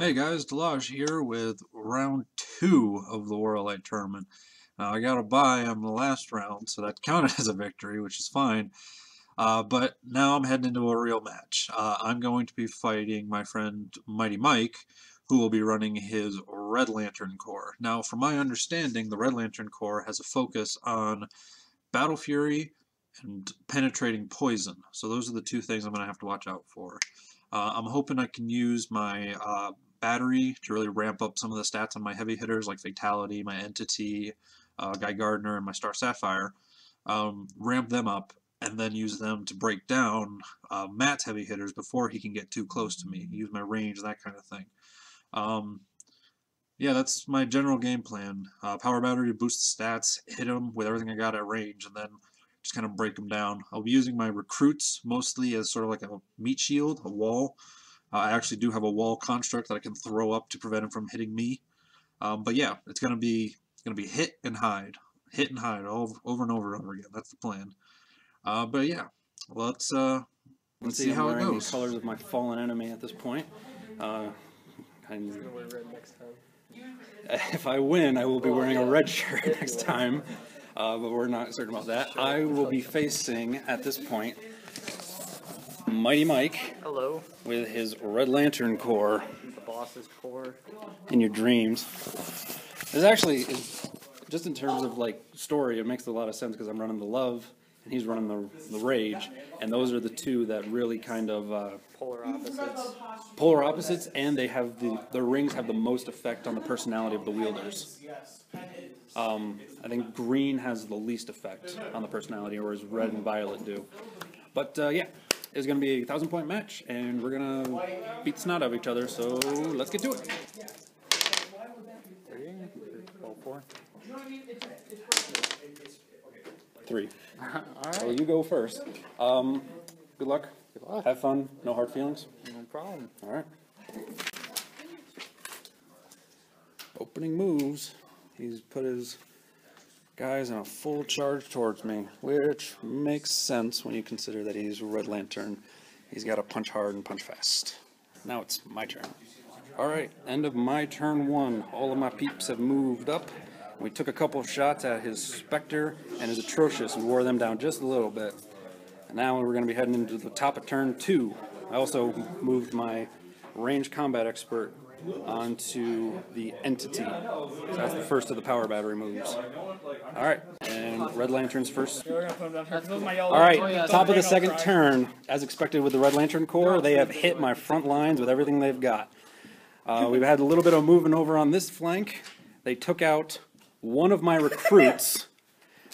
Hey guys, Delage here with round 2 of the Warlight Tournament. Now I got a bye on the last round, so that counted as a victory, which is fine. But now I'm heading into a real match. I'm going to be fighting my friend Mighty Mike, who will be running his Red Lantern Corps. Now, from my understanding, the Red Lantern Corps has a focus on Battle Fury and penetrating poison. So those are the two things I'm going to have to watch out for. I'm hoping I can use my battery to really ramp up some of the stats on my heavy hitters like Fatality, my Entity, Guy Gardner, and my Star Sapphire. Ramp them up and then use them to break down Matt's heavy hitters before he can get too close to me. Use my range, that kind of thing. Yeah, that's my general game plan. Power battery to boost the stats, hit them with everything I got at range, and then just kind of break them down. I'll be using my recruits mostly as sort of like a meat shield, a wall. I actually do have a wall construct that I can throw up to prevent him from hitting me. But yeah, it's gonna be hit and hide over and over and over again. That's the plan. But yeah, let's see how it goes. The colors of my fallen enemy at this point. If I win, I will be wearing a red shirt next time, but we're not certain about that. I will be facing, at this point, Mighty Mike. Hello. With his Red Lantern Corps. The boss's core. In your dreams. It's actually, just in terms of like story, it makes a lot of sense because I'm running the Love and he's running the Rage, and those are the two that really kind of Polar opposites. Polar opposites, and they have the rings have the most effect on the personality of the wielders. I think green has the least effect on the personality, whereas red and violet do. But yeah, it's going to be a 1,000-point match, and we're going to beat the snot out of each other, so let's get to it. 4. 3. Alright. So you go first. Good luck. Good luck. Have fun. No hard feelings. No problem. Alright. Opening moves. He's put his guys in a full charge towards me, which makes sense when you consider that he's Red Lantern. He's got to punch hard and punch fast. Now it's my turn. Alright, end of my turn 1. All of my peeps have moved up. We took a couple of shots at his Spectre and his Atrocious and wore them down just a little bit. And now we're going to be heading into the top of turn 2. I also moved my Range Combat Expert onto the Entity. So that's the first of the power battery moves. Alright, and Red Lantern's first. Alright, top of the second turn. As expected with the Red Lantern Corps, they have hit my front lines with everything they've got. We've had a little bit of moving over on this flank. They took out one of my recruits,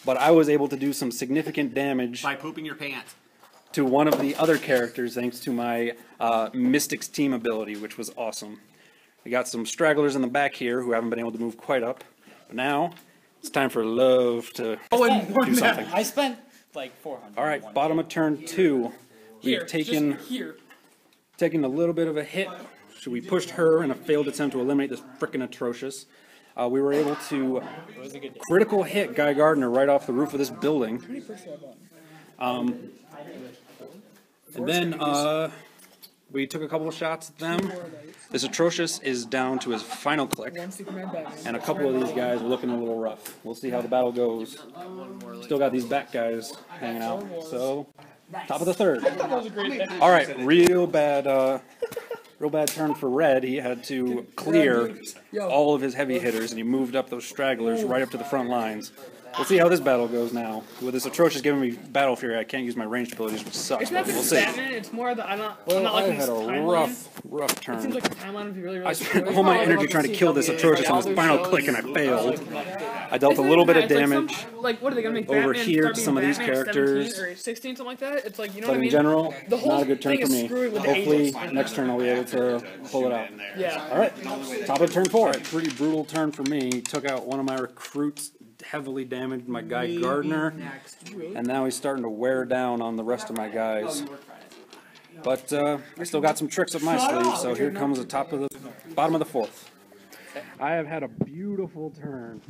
but I was able to do some significant damage by pooping your pants to one of the other characters thanks to my Mystics team ability, which was awesome. We got some stragglers in the back here who haven't been able to move quite up. But now it's time for Love to do something. I spent like 400. All right, bottom of turn 2. We've taken a little bit of a hit. So we pushed her in a failed attempt to eliminate this frickin' Atrocious. We were able to critical hit Guy Gardner right off the roof of this building. And then we took a couple of shots at them. This Atrocious is down to his final click. And a couple of these guys are looking a little rough. We'll see how the battle goes. Still got these back guys hanging out. So, top of the third. Alright, real bad turn for Red. He had to clear all of his heavy hitters, and he moved up those stragglers right up to the front lines. We'll see how this battle goes now. With this Atrocious giving me Battle Fury, I can't use my ranged abilities, which sucks, but we'll see. It's more that I'm not I liking had this a rough turn. It seems like the timeline would be really I spent all my energy trying to kill this Atrocious on his final click, and I failed. I dealt a little bit of damage like what are they gonna make over Batman here to some of these Batman characters. 17 or 16, something like that? It's like, you know But what I mean? in general, The whole not a good turn thing for is me. screwed with the Hopefully, angels. next turn I'll be able to pull it out. Yeah. Alright, top of turn 4. Pretty brutal turn for me. Took out one of my recruits, heavily damaged my Guy Gardner, and now he's starting to wear down on the rest of my guys. But I still got some tricks up my sleeve, so here comes the bottom of the 4th. I have had a beautiful turn.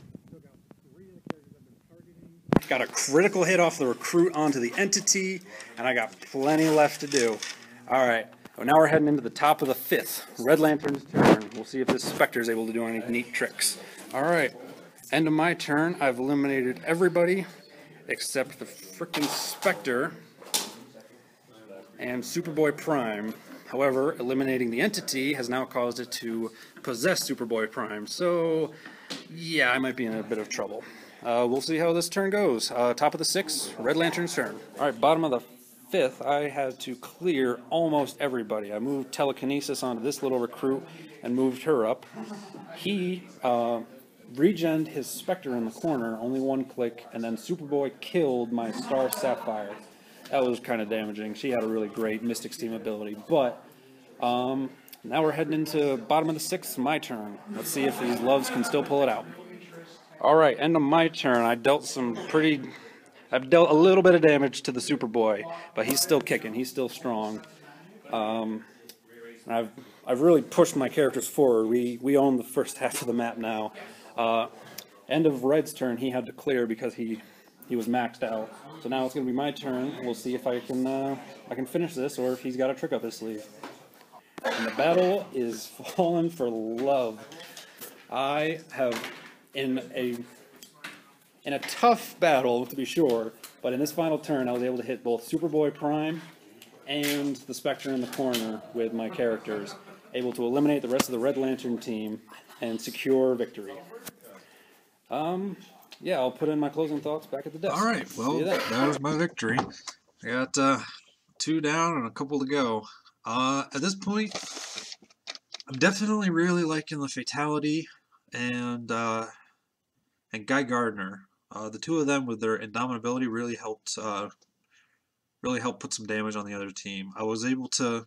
Got a critical hit off the recruit onto the Entity, and I got plenty left to do. Alright, Well, now we're heading into the top of the 5th. Red Lantern's turn. We'll see if this Spectre is able to do any neat tricks. Alright, end of my turn. I've eliminated everybody except the frickin' Spectre and Superboy Prime. However, eliminating the entity has now caused it to possess Superboy Prime. So, yeah, I might be in a bit of trouble. We'll see how this turn goes. Top of the 6th, Red Lantern's turn. Alright, bottom of the 5th, I had to clear almost everybody. I moved Telekinesis onto this little recruit and moved her up. He regened his Spectre in the corner, only one click, and then Superboy killed my Star Sapphire. That was kind of damaging. She had a really great Mystic Steam ability, but now we're heading into bottom of the 6th, my turn. Let's see if these loves can still pull it out. Alright, end of my turn. I've dealt a little bit of damage to the Superboy, but he's still kicking. He's still strong. I've really pushed my characters forward. We own the first half of the map now. End of Red's turn, he had to clear because he was maxed out. So now it's going to be my turn. We'll see if I can finish this or if he's got a trick up his sleeve. And the battle is fallen for love. I have in a tough battle, to be sure, but in this final turn I was able to hit both Superboy Prime and the Spectre in the corner with my characters, able to eliminate the rest of the Red Lantern team and secure victory. Yeah, I'll put in my closing thoughts back at the desk. Alright, well, that was my victory. I got 2 down and a couple to go. At this point, I'm definitely really liking the Fatality and Guy Gardner. The two of them with their indomitability really helped put some damage on the other team. I was able to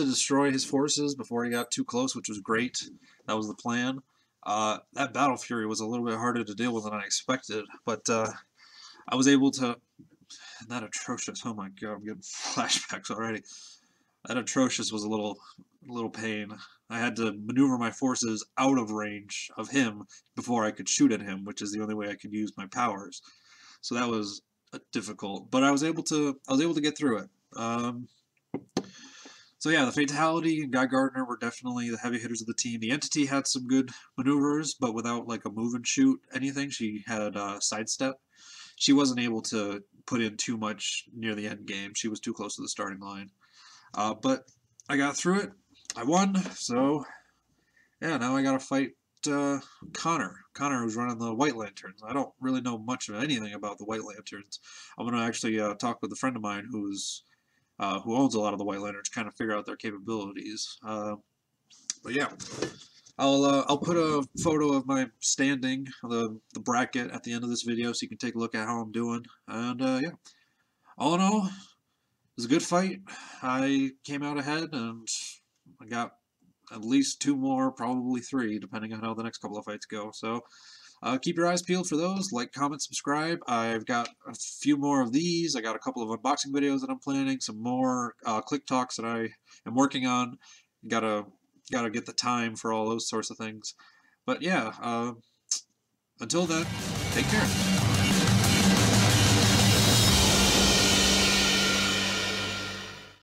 destroy his forces before he got too close, which was great. That was the plan. That Battle Fury was a little bit harder to deal with than I expected, but I was able to. That Atrocious, oh my god, I'm getting flashbacks already. That Atrocious was a little pain. I had to maneuver my forces out of range of him before I could shoot at him, which is the only way I could use my powers. So that was difficult, but I was able to get through it. So yeah, the Fatality and Guy Gardner were definitely the heavy hitters of the team. The Entity had some good maneuvers, but without like a move and shoot anything. She had sidestep. She wasn't able to put in too much near the end game. She was too close to the starting line. But I got through it. I won, so yeah, now I gotta fight Connor, who's running the White Lanterns. I don't really know much of anything about the White Lanterns. I'm gonna actually talk with a friend of mine who owns a lot of the White Lanterns, kind of figure out their capabilities. But yeah, I'll put a photo of my standing, the bracket at the end of this video, so you can take a look at how I'm doing. And yeah, all in all, it was a good fight. I came out ahead, and I got at least 2 more, probably 3, depending on how the next couple of fights go. So keep your eyes peeled for those. Like, comment, subscribe. I've got a few more of these. I got a couple of unboxing videos that I'm planning. Some more click talks that I am working on. Gotta get the time for all those sorts of things. But yeah, until then, take care.